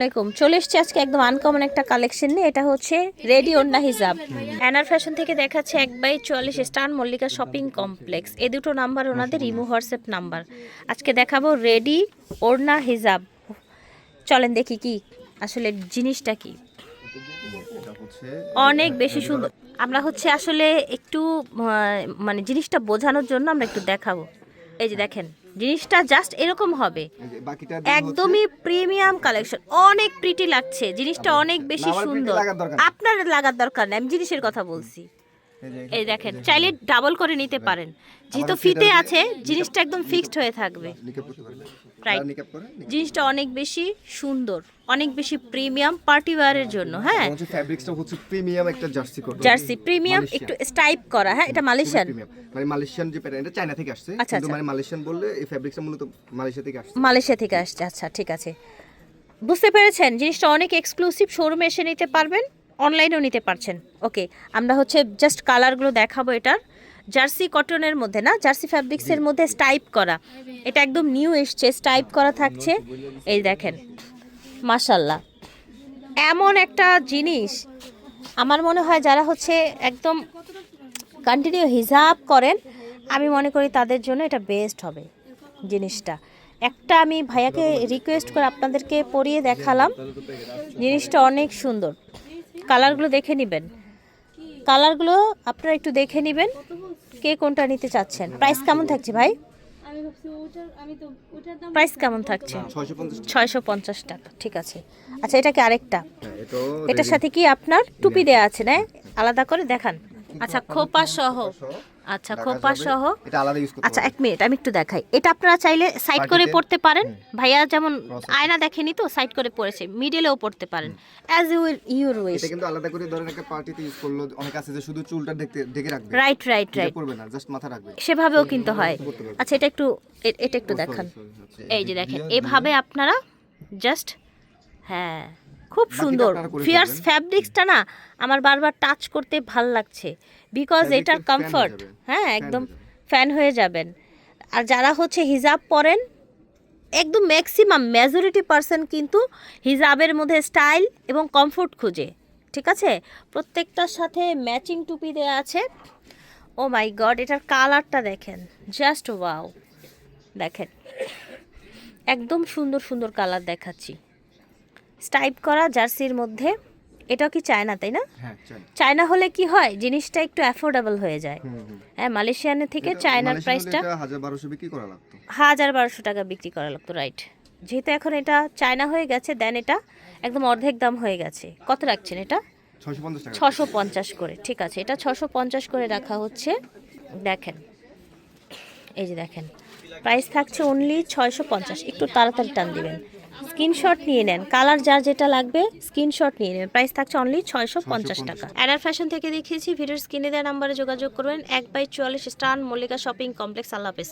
আসসালামাইকুম, চলে এসেছি আজকে একদম আনকমন একটা কালেকশন নিয়ে। এটা হচ্ছে রেডি ওড়না হিজাব। অ্যানার ফ্যাশন থেকে দেখাচ্ছে 1/44 স্টান মল্লিকা শপিং কমপ্লেক্স। এই দুটো নাম্বার ওনাদের ইমো হোয়াটসঅ্যাপ নাম্বার। আজকে দেখাবো রেডি ওড়না হিজাব। চলেন দেখি কি আসলে জিনিসটা কি। অনেক বেশি সুন্দর। আমরা হচ্ছে আসলে একটু মানে জিনিসটা বোঝানোর জন্য আমরা একটু দেখাবো। এই যে দেখেন, জিনিসটা জাস্ট এরকম হবে, একদমই প্রিমিয়াম কালেকশন, অনেক প্রিটি লাগছে জিনিসটা, অনেক বেশি সুন্দর। আপনার লাগার দরকার নেই, আমি জিনিসের কথা বলছি। এই দেখেন, চাইলে ডাবল করে নিতে পারেন, যেহেতু ফিতে আছে জিনিসটা একদম ফিক্সড হয়ে থাকবে। রাইট, জিনিসটা অনেক বেশি সুন্দর, অনেক বেশি প্রিমিয়াম পার্টি ওয়্যারের জন্য। হ্যাঁ, ফ্যাব্রিক্সটা হচ্ছে প্রিমিয়াম একটা জার্সি কটন, জার্সি প্রিমিয়াম, একটু স্টাইপ করা। হ্যাঁ, এটা মালয়েশিয়ান, মানে মালয়েশিয়ান যে প্যাটার্ন, এটা চায়না থেকে আসছে, কিন্তু মানে মালয়েশিয়ান বললে এই ফ্যাব্রিক্সটা মূলত মালয়েশিয়া থেকে আসছে। মালয়েশিয়া থেকে আসছে, আচ্ছা ঠিক আছে, বুঝতে পেরেছেন। জিনিসটা অনেক এক্সক্লুসিভ, শোরুমে এসে নিতে পারবেন, অনলাইনেও নিতে পারছেন। ওকে, আমরা হচ্ছে জাস্ট কালারগুলো দেখাবো। এটার জার্সি কটনের মধ্যে না, জার্সি ফ্যাব্রিক্সের মধ্যে স্টাইপ করা, এটা একদম নিউ এসছে, স্টাইপ করা থাকছে। এই দেখেন, মাশাল্লাহ, এমন একটা জিনিস আমার মনে হয় যারা হচ্ছে একদম কন্টিনিউ হিজাব করেন, আমি মনে করি তাদের জন্য এটা বেস্ট হবে জিনিসটা। একটা আমি ভাইয়াকে রিকোয়েস্ট করে আপনাদেরকে পরিয়ে দেখালাম, জিনিসটা অনেক সুন্দর। কালারগুলো দেখে নেবেন, কালারগুলো আপনারা একটু দেখে নেবেন, কে কোনটা নিতে চাচ্ছেন। প্রাইস কেমন থাকছে ভাই? প্রাইস কেমন থাকছে? 650 টাকা, ঠিক আছে। আচ্ছা, এটা কি আরেকটা? এটার সাথে কি আপনার টুপি দেয়া আছে না, আলাদা করে দেখান। আচ্ছা, খোপা সহ, আচ্ছা খোপা সহ, এটা আলাদা ইউজ করতে। আচ্ছা এক মিনিট, আমি একটু দেখাই। এটা আপনারা চাইলে সাইড করে পড়তে পারেন, ভাইয়া যেমন আয়না দেখেনি তো সাইড করে পড়েছে, মিডলেও পড়তে পারেন, অ্যাজ ইউর উইশ। এটা কিন্তু আলাদা করে ধরেন একটা পার্টিতে ইউজ করলো, অনেক আছে যে শুধু চুলটা ঢেকে রাখবে। রাইট রাইট রাইট, পড়বে না, জাস্ট মাথা রাখবে, সেভাবেও কিন্তু হয়। আচ্ছা, এটা একটু, এটা একটু দেখান। এই যে দেখেন, এভাবে আপনারা জাস্ট, হ্যাঁ খুব সুন্দর। ফিয়ার্স ফ্যাব্রিক্সটা না আমার বারবার টাচ করতে ভাল লাগছে, বিকজ এটার কমফর্ট, হ্যাঁ একদম ফ্যান হয়ে যাবেন। আর যারা হচ্ছে হিজাব পরেন, একদম ম্যাক্সিমাম মেজরিটি পার্সন কিন্তু হিজাবের মধ্যে স্টাইল এবং কমফোর্ট খুঁজে, ঠিক আছে। প্রত্যেকটার সাথে ম্যাচিং টুপি দেওয়া আছে। ও মাই গড, এটার কালারটা দেখেন, জাস্ট ওয়াও। দেখেন, একদম সুন্দর সুন্দর কালার দেখাচ্ছি, স্টাইপ করা জার্সির মধ্যে। এটাও কি চায়না, তাই না? চায়না হলে কি হয়, জিনিসটা একটু অ্যাফোর্ডেবল হয়ে যায়। হ্যাঁ, মালয়েশিয়ানের থেকে চায়নার প্রাইসটা 1200 বিক্রি করা লাগতো, 1200 টাকা বিক্রি করা লাগতো। রাইট, যেহেতু এখন এটা চায়না হয়ে গেছে, দেন এটা একদম অর্ধেক দাম হয়ে গেছে। কত রাখছেন এটা? 650 টাকা। 650 করে, ঠিক আছে, এটা 650 করে রাখা হচ্ছে। দেখেন, এই যে দেখেন, প্রাইস থাকছে অনলি 650। একটু তাড়াতাড়ি টান দিবেন, স্ক্রিনশট নিয়ে নেন, কালার যার যেটা লাগবে স্ক্রিনশট নিয়ে নেবেন। প্রাইস থাকছে অনলি 650 টাকা। অ্যানার ফ্যাশন থেকে দেখিয়েছি, ভিডিওর স্ক্রিনে দেওয়া নাম্বারে যোগাযোগ করবেন। 1/44 স্টান মল্লিকা শপিং কমপ্লেক্স। আল্লাহ হাফেজ।